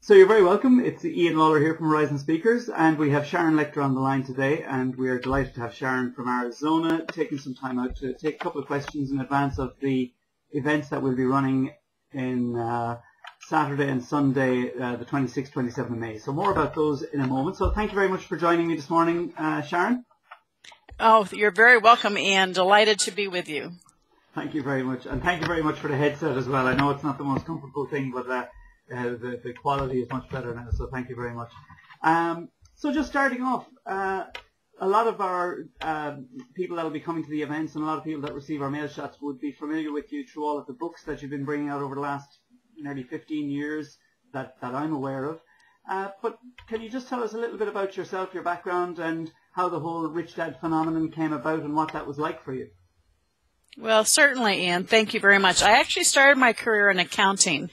So you're very welcome. It's Ian Lawlor here from Horizon Speakers, and we have Sharon Lechter on the line today, and we are delighted to have Sharon from Arizona taking some time out to take a couple of questions in advance of the events that we'll be running in Saturday and Sunday, the 26th, 27th of May. So more about those in a moment. So thank you very much for joining me this morning, Sharon. Oh, you're very welcome, Ian. Delighted to be with you. Thank you very much, and thank you very much for the headset as well. I know it's not the most comfortable thing, but the quality is much better now, so thank you very much. So just starting off, a lot of our people that will be coming to the events and a lot of people that receive our mail shots would be familiar with you through all of the books that you've been bringing out over the last nearly 15 years that I'm aware of. But can you just tell us a little bit about yourself, your background, and how the whole Rich Dad phenomenon came about and what that was like for you? Well, certainly, Ian. Thank you very much. I actually started my career in accounting.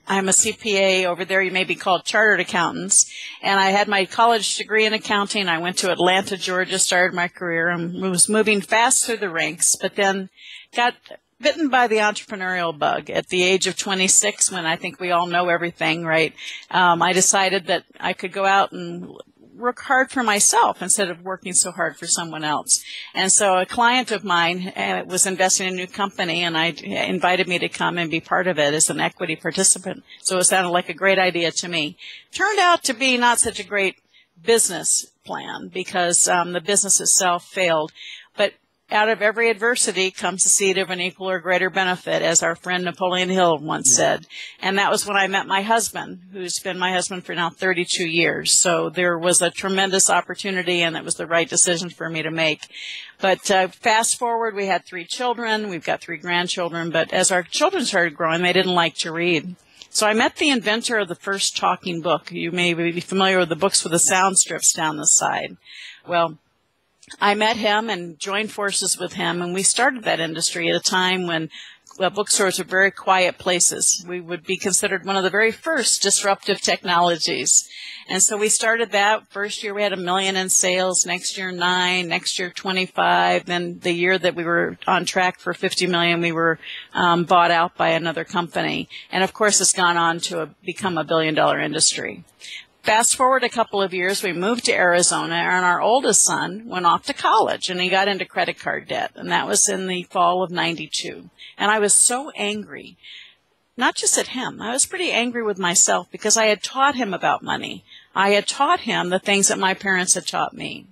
I'm a CPA over there. You may be called chartered accountants. And I had my college degree in accounting. I went to Atlanta, Georgia, started my career, and was moving fast through the ranks, but then got bitten by the entrepreneurial bug at the age of 26, when I think we all know everything, right? I decided that I could go out and work hard for myself instead of working so hard for someone else. And so a client of mine was investing in a new company, and invited me to come and be part of it as an equity participant. So it sounded like a great idea to me. Turned out to be not such a great business plan, because the business itself failed. But out of every adversity comes the seed of an equal or greater benefit, as our friend Napoleon Hill once said. And that was when I met my husband, who's been my husband for now 32 years. So there was a tremendous opportunity, and it was the right decision for me to make. But fast forward, we had 3 children. We've got 3 grandchildren. But as our children started growing, they didn't like to read. So I met the inventor of the first talking book. You may be familiar with the books with the sound strips down the side. Well, I met him and joined forces with him, and we started that industry at a time when bookstores were very quiet places. We would be considered one of the very first disruptive technologies. And so we started that. First year we had $1 million in sales, next year 9, next year 25. Then the year that we were on track for 50 million, we were bought out by another company. And of course it's gone on to become a $1 billion industry. Fast forward a couple of years, we moved to Arizona, and our oldest son went off to college, and he got into credit card debt, and that was in the fall of '92. And I was so angry, not just at him. I was pretty angry with myself, because I had taught him about money. I had taught him the things that my parents had taught me.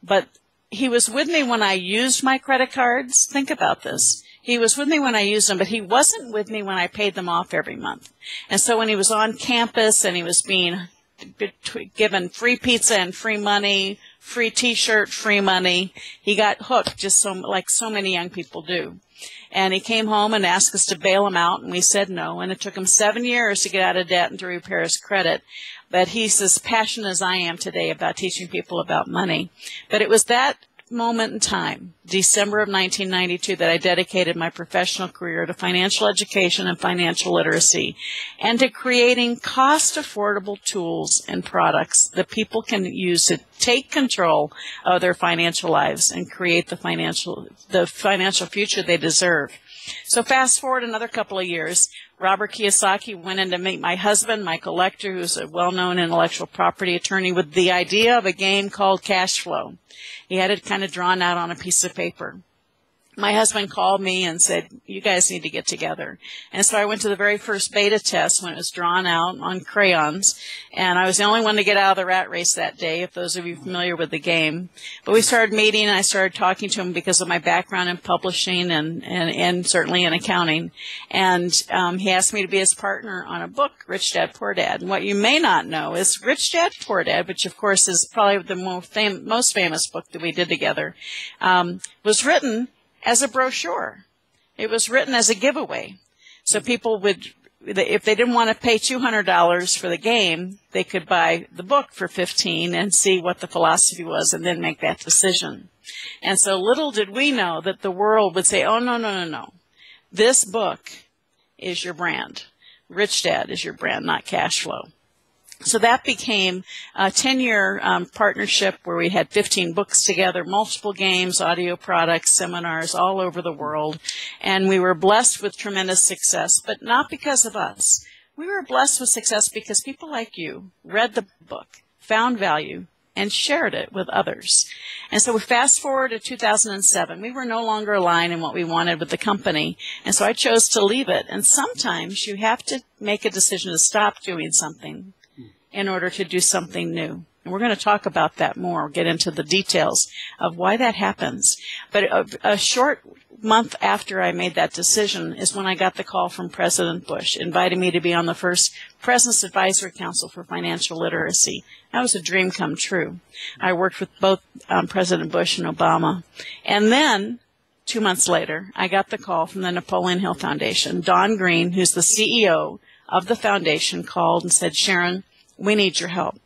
But he was with me when I used my credit cards. Think about this. He was with me when I used them, but he wasn't with me when I paid them off every month. And so when he was on campus and he was being given free pizza and free money, free T-shirt, free money, he got hooked, just like so many young people do. And he came home and asked us to bail him out, and we said no. And it took him 7 years to get out of debt and to repair his credit. But he's as passionate as I am today about teaching people about money. But it was that moment in time, December of 1992, that I dedicated my professional career to financial education and financial literacy, and to creating cost-affordable tools and products that people can use to take control of their financial lives and create the financial future they deserve. So fast forward another couple of years, Robert Kiyosaki went in to meet my husband, Michael Lechter, who's a well-known intellectual property attorney, with the idea of a game called Cash Flow. He had it kind of drawn out on a piece of paper. My husband called me and said, you guys need to get together. And so I went to the very first beta test when it was drawn out on crayons. And I was the only one to get out of the rat race that day, if those of you are familiar with the game. But we started meeting, and I started talking to him because of my background in publishing and certainly in accounting. And he asked me to be his partner on a book, Rich Dad, Poor Dad. And what you may not know is Rich Dad, Poor Dad, which of course is probably the most famous book that we did together, was written as a brochure. It was written as a giveaway. So people would, if they didn't want to pay $200 for the game, they could buy the book for $15 and see what the philosophy was and then make that decision. And so little did we know that the world would say, oh, no, no, no, no. This book is your brand. Rich Dad is your brand, not Cash Flow. So that became a 10-year partnership where we had 15 books together, multiple games, audio products, seminars all over the world. And we were blessed with tremendous success, but not because of us. We were blessed with success because people like you read the book, found value, and shared it with others. And so we fast forward to 2007. We were no longer aligned in what we wanted with the company, and so I chose to leave it. And sometimes you have to make a decision to stop doing something in order to do something new. And we're going to talk about that more, get into the details of why that happens. But a short month after I made that decision is when I got the call from President Bush, inviting me to be on the first President's Advisory Council for Financial Literacy. That was a dream come true. I worked with both President Bush and Obama. And then 2 months later, I got the call from the Napoleon Hill Foundation. Don Green, who's the CEO of the foundation, called and said, Sharon, we need your help.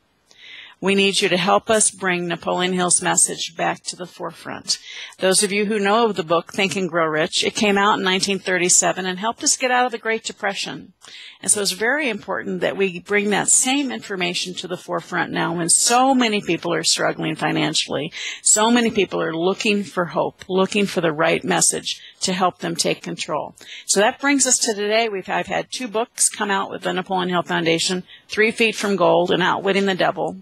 We need you to help us bring Napoleon Hill's message back to the forefront. Those of you who know of the book, Think and Grow Rich, it came out in 1937 and helped us get out of the Great Depression. And so it's very important that we bring that same information to the forefront now when so many people are struggling financially. So many people are looking for hope, looking for the right message to help them take control. So that brings us to today. I've had 2 books come out with the Napoleon Hill Foundation, 3 Feet from Gold and Outwitting the Devil.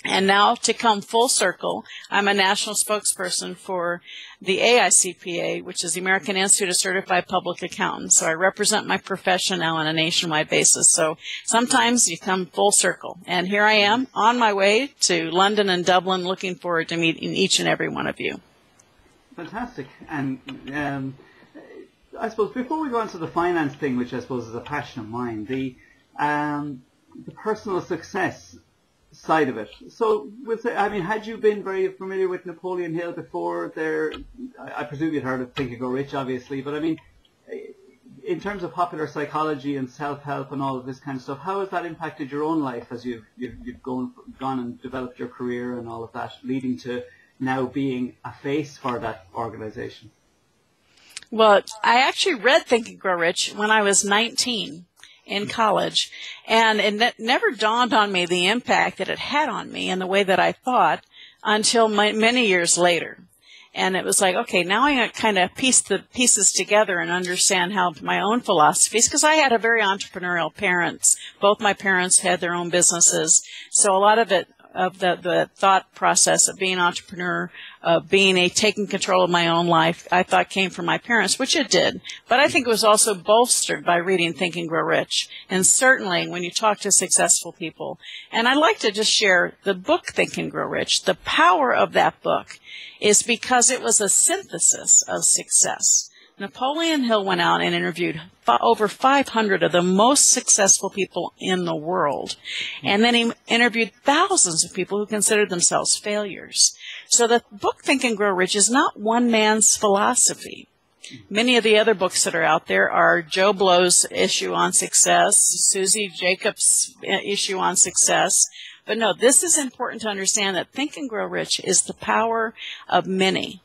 And now, to come full circle, I'm a national spokesperson for the AICPA, which is the American Institute of Certified Public Accountants. So I represent my profession now on a nationwide basis. So sometimes you come full circle. And here I am on my way to London and Dublin, looking forward to meeting each and every one of you. Fantastic. And I suppose before we go on to the finance thing, which I suppose is a passion of mine, the personal success side of it. So, had you been very familiar with Napoleon Hill before? I presume you'd heard of Think and Grow Rich, obviously, but I mean, in terms of popular psychology and self-help and all of this kind of stuff, how has that impacted your own life as you've gone and developed your career and all of that, leading to now being a face for that organization? Well, I actually read Think and Grow Rich when I was 19. In college, and it never dawned on me the impact that it had on me and the way that I thought until many years later. And it was like, okay, now I kind of piece the pieces together and understand how my own philosophies, because I had a very entrepreneurial parents. Both my parents had their own businesses, so a lot of it, of the thought process of being an entrepreneur, of taking control of my own life, I thought came from my parents, which it did. But I think it was also bolstered by reading Think and Grow Rich. And certainly when you talk to successful people, and I'd like to just share the book Think and Grow Rich, the power of that book is because it was a synthesis of success. Napoleon Hill went out and interviewed over 500 of the most successful people in the world. And then he interviewed thousands of people who considered themselves failures. So the book Think and Grow Rich is not one man's philosophy. Many of the other books that are out there are Joe Blow's issue on success, Susie Jacobs' issue on success. But no, this is important to understand that Think and Grow Rich is the power of many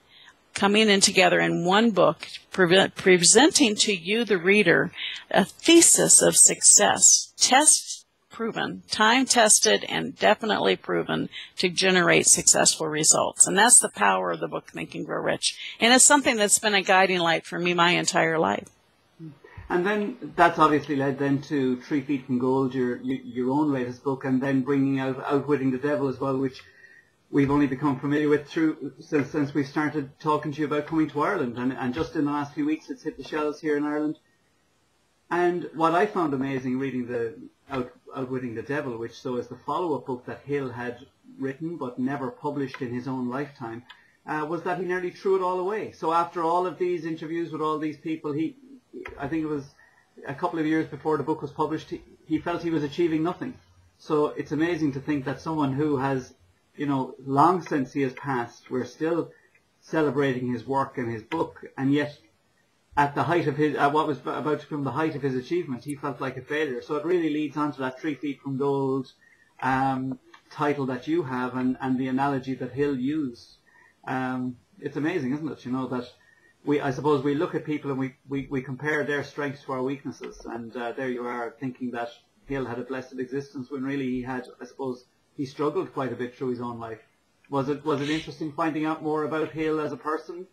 coming in together in one book, presenting to you, the reader, a thesis of success, test-proven, time-tested, and definitely proven to generate successful results. And that's the power of the book Think and Grow Rich. And it's something that's been a guiding light for me my entire life. And then that's obviously led then to 3 Feet from Gold, your own latest book, and then bringing out Outwitting the Devil as well, which we've only become familiar with since we started talking to you about coming to Ireland. And just in the last few weeks, it's hit the shelves here in Ireland. And what I found amazing reading the Outwitting the Devil, which so is the follow-up book that Hill had written but never published in his own lifetime, was that he nearly threw it all away. So after all of these interviews with all these people, I think it was a couple of years before the book was published, he felt he was achieving nothing. So it's amazing to think that someone who has, long since he has passed, we're still celebrating his work and his book, and yet at the height of what was about to become the height of his achievement, he felt like a failure. So it really leads on to that 3 Feet from Gold title that you have, and the analogy that Hill used. It's amazing, isn't it? That I suppose we look at people and we compare their strengths to our weaknesses, and there you are thinking that Hill had a blessed existence when really he had, I suppose, he struggled quite a bit through his own life. Was it interesting finding out more about Hill as a person?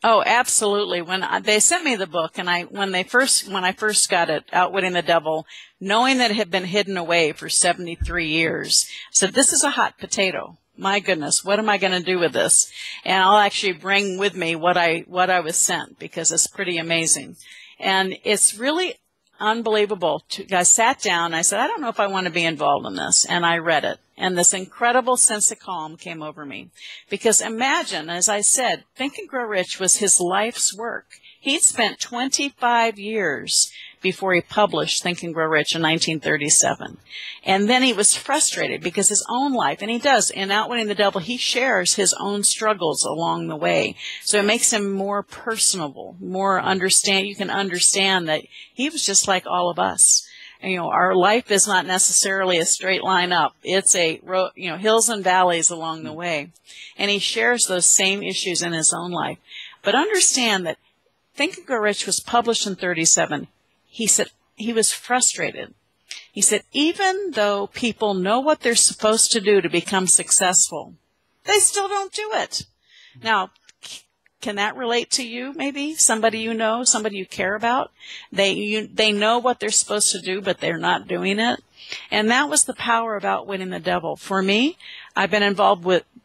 Oh, absolutely. They sent me the book, and when I first got it, Outwitting the Devil, knowing that it had been hidden away for 73 years, I said, this is a hot potato. My goodness, what am I going to do with this? And I'll actually bring with me what I was sent, because it's pretty amazing. And it's really unbelievable. I sat down and I said, I don't know if I want to be involved in this. And I read it. And this incredible sense of calm came over me. Because imagine, as I said, Think and Grow Rich was his life's work. He'd spent 25 years before he published Think and Grow Rich in 1937. And then he was frustrated because his own life, and he does, in Outwitting the Devil, he shares his own struggles along the way. So it makes him more personable, you can understand that he was just like all of us. And, our life is not necessarily a straight line up. It's hills and valleys along the way. And he shares those same issues in his own life. But understand that Think and Grow Rich was published in 37. He said he was frustrated. He said, even though people know what they're supposed to do to become successful, they still don't do it. Now, can that relate to you, maybe? Somebody you know, somebody you care about? They know what they're supposed to do, but they're not doing it. And that was the power of Outwitting the Devil. For me, I've been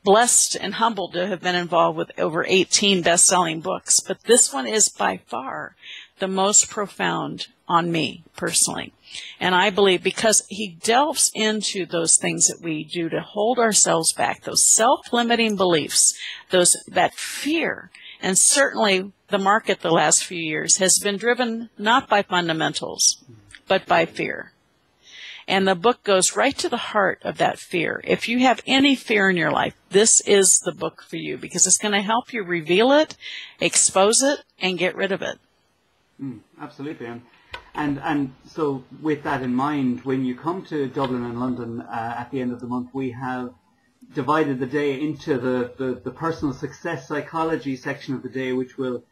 blessed and humbled to have been involved with over 18 best-selling books. But this one is by far the most profound on me personally. And I believe because he delves into those things that we do to hold ourselves back, those self-limiting beliefs, that fear. And certainly the market the last few years has been driven not by fundamentals, but by fear. And the book goes right to the heart of that fear. If you have any fear in your life, this is the book for you, because it's going to help you reveal it, expose it, and get rid of it. Absolutely. And so with that in mind, when you come to Dublin and London at the end of the month, we have divided the day into the personal success psychology section of the day, which will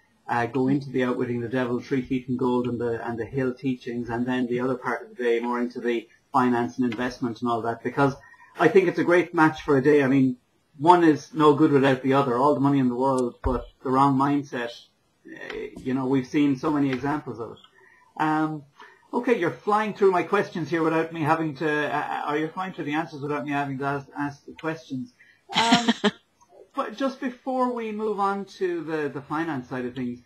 go into the Outwitting the Devil, 3 Feet in Gold, and the Hill teachings, and then the other part of the day more into the finance and investment and all that, because I think it's a great match for a day. I mean, one is no good without the other. All the money in the world, but the wrong mindset, we've seen so many examples of it. Okay, you're flying through my questions here without me having to, or you're flying through the answers without me having to ask the questions. But just before we move on to the finance side of things,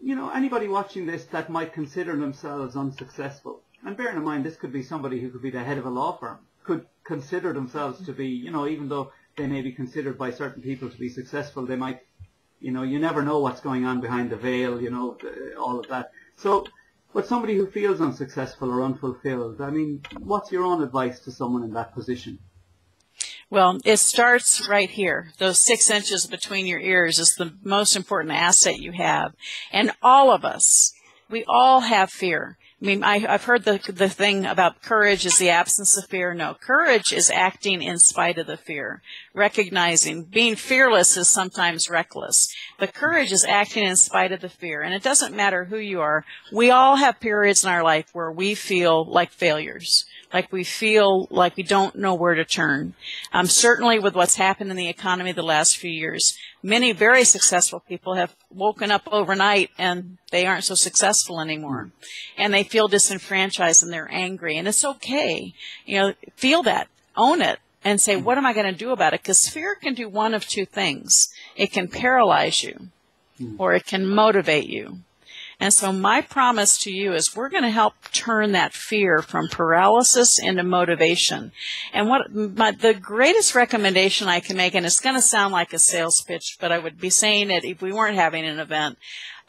anybody watching this that might consider themselves unsuccessful, and bearing in mind this could be somebody who could be the head of a law firm, could consider themselves to be, even though they may be considered by certain people to be successful, they might, you never know what's going on behind the veil, all of that. So, but somebody who feels unsuccessful or unfulfilled, I mean, what's your own advice to someone in that position? Well, it starts right here. Those 6 inches between your ears is the most important asset you have. And all of us, we all have fear. I mean, I've heard the thing about courage is the absence of fear. No, courage is acting in spite of the fear. Recognizing, being fearless is sometimes reckless. But courage is acting in spite of the fear. And it doesn't matter who you are. We all have periods in our life where we feel like failures. Like we feel like we don't know where to turn. Certainly with what's happened in the economy the last few years, many very successful people have woken up overnight and they aren't so successful anymore. And they feel disenfranchised and they're angry. And it's okay. Feel that. Own it. And say, what am I going to do about it? Because fear can do one of two things. It can paralyze you or it can motivate you. And so my promise to you is we're going to help turn that fear from paralysis into motivation. And the greatest recommendation I can make, and it's going to sound like a sales pitch, but I would be saying it if we weren't having an event.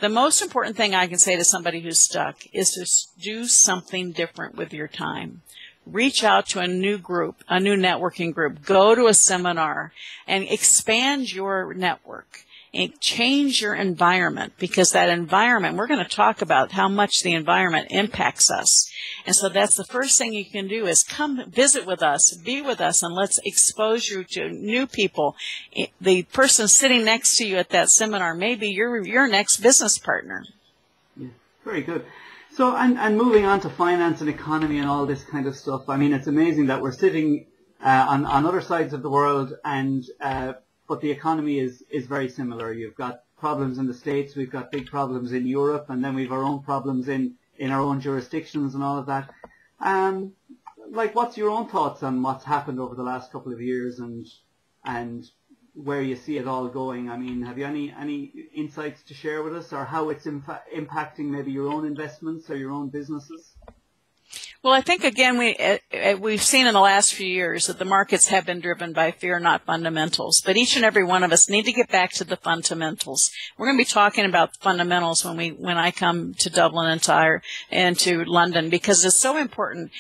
The most important thing I can say to somebody who's stuck is to do something different with your time. Reach out to a new group, a new networking group. Go to a seminar and expand your network. And change your environment, because that environment, we're going to talk about how much the environment impacts us. And so that's the first thing you can do is come visit with us, be with us, and let's expose you to new people. The person sitting next to you at that seminar may be your next business partner. Yeah, very good. So, and moving on to finance and economy and all this kind of stuff, I mean, it's amazing that we're sitting on other sides of the world and but the economy is very similar. You've got problems in the States, we've got big problems in Europe, and then we've our own problems in our own jurisdictions and all of that. Like, what's your own thoughts on what's happened over the last couple of years and where you see it all going? I mean, have you any insights to share with us, or how it's impacting maybe your own investments or your own businesses? Well, I think, again, we've seen in the last few years that the markets have been driven by fear, not fundamentals. But each and every one of us need to get back to the fundamentals. We're going to be talking about fundamentals when I come to Dublin and to London, because it's so important.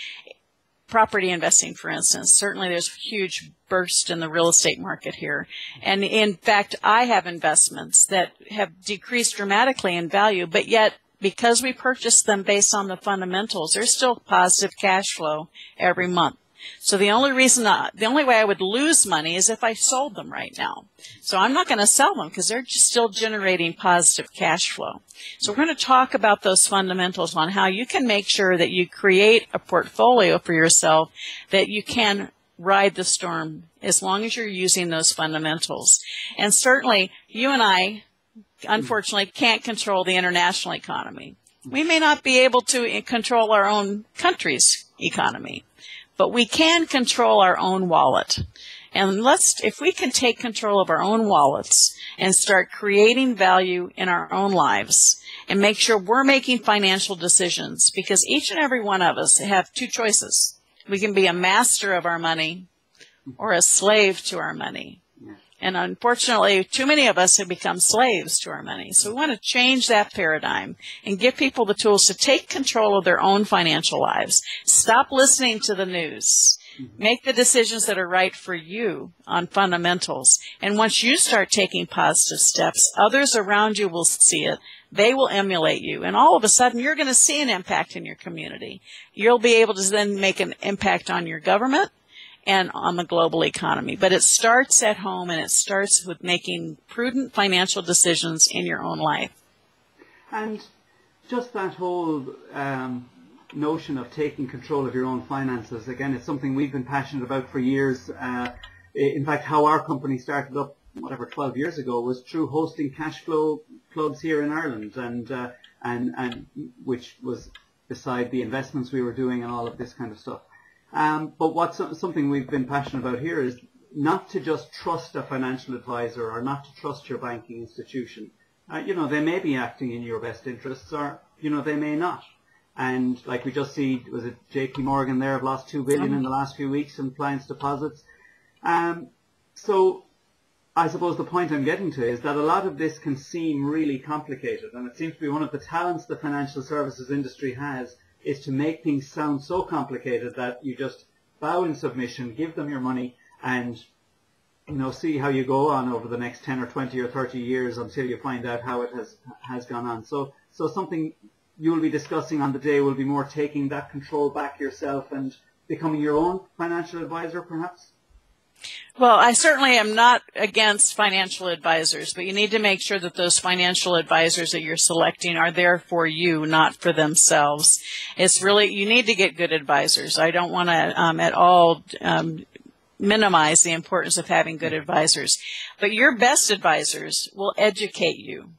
Property investing, for instance, certainly there's a huge burst in the real estate market here. And in fact, I have investments that have decreased dramatically in value, but yet because we purchased them based on the fundamentals, there's still positive cash flow every month. So the only way I would lose money is if I sold them right now. So I'm not going to sell them because they're still generating positive cash flow. So we're going to talk about those fundamentals on how you can make sure that you create a portfolio for yourself that you can ride the storm as long as you're using those fundamentals. And certainly you and I, unfortunately, can't control the international economy. We may not be able to control our own country's economy, but we can control our own wallet. And if we can take control of our own wallets and start creating value in our own lives and make sure we're making financial decisions, because each and every one of us have two choices. We can be a master of our money or a slave to our money. And unfortunately, too many of us have become slaves to our money. So we want to change that paradigm and give people the tools to take control of their own financial lives. Stop listening to the news. Make the decisions that are right for you on fundamentals. And once you start taking positive steps, others around you will see it. They will emulate you. And all of a sudden, you're going to see an impact in your community. You'll be able to then make an impact on your government and on the global economy. But it starts at home, and it starts with making prudent financial decisions in your own life. And just that whole notion of taking control of your own finances, again, it's something we've been passionate about for years. In fact, how our company started up, 12 years ago, was through hosting cash flow clubs here in Ireland, and which was beside the investments we were doing and all of this kind of stuff. But what's something we've been passionate about here is not to just trust a financial advisor or not to trust your banking institution. They may be acting in your best interests, or, they may not. And like we just see, was it JP Morgan there have lost $2 billion in the last few weeks in clients' deposits. So I suppose the point I'm getting to is that a lot of this can seem really complicated, and it seems to be one of the talents the financial services industry has, is to make things sound so complicated that you just bow in submission, give them your money, and see how you go on over the next 10 or 20 or 30 years until you find out how it has gone on. So something you'll be discussing on the day will be more taking that control back yourself and becoming your own financial advisor, perhaps? Well, I certainly am not against financial advisors, but you need to make sure that those financial advisors that you're selecting are there for you, not for themselves. It's really, you need to get good advisors. I don't want to at all minimize the importance of having good advisors, but your best advisors will educate you.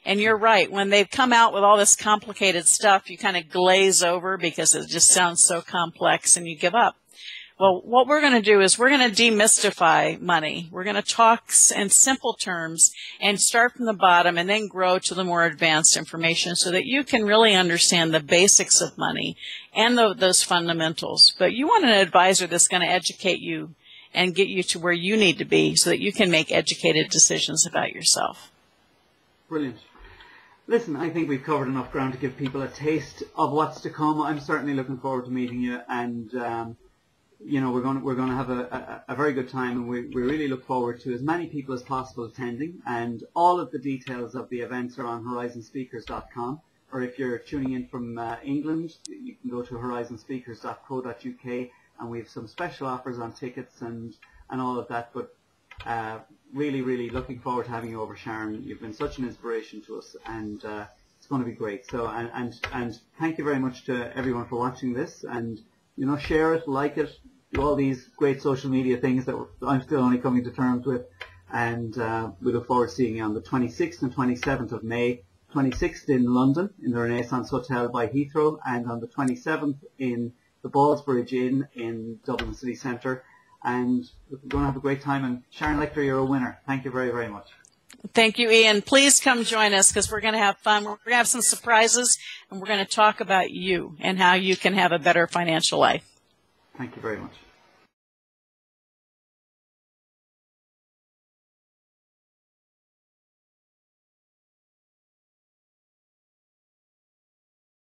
And you're right, when they've come out with all this complicated stuff, you kind of glaze over because it just sounds so complex and you give up. Well, what we're going to do is we're going to demystify money. We're going to talk in simple terms and start from the bottom and then grow to the more advanced information so that you can really understand the basics of money and those fundamentals. But you want an advisor that's going to educate you and get you to where you need to be so that you can make educated decisions about yourself. Brilliant. Listen, I think we've covered enough ground to give people a taste of what's to come. I'm certainly looking forward to meeting you, and we're going to have a very good time, and we really look forward to as many people as possible attending. And all of the details of the events are on horizonspeakers.com, or if you're tuning in from England, you can go to horizonspeakers.co.uk, and we have some special offers on tickets and all of that. But really, really looking forward to having you over, Sharon. You've been such an inspiration to us, and it's going to be great. So, and thank you very much to everyone for watching this, and share it, like it, do all these great social media things that I'm still only coming to terms with. And we look forward to seeing you on the 26th and 27th of May. 26th in London in the Renaissance Hotel by Heathrow, and on the 27th in the Ballsbridge Inn in Dublin City Centre. And we're going to have a great time. And Sharon Lechter, you're a winner. Thank you very, very much. Thank you, Ian. Please come join us because we're going to have fun. We're going to have some surprises, and we're going to talk about you and how you can have a better financial life. Thank you very much.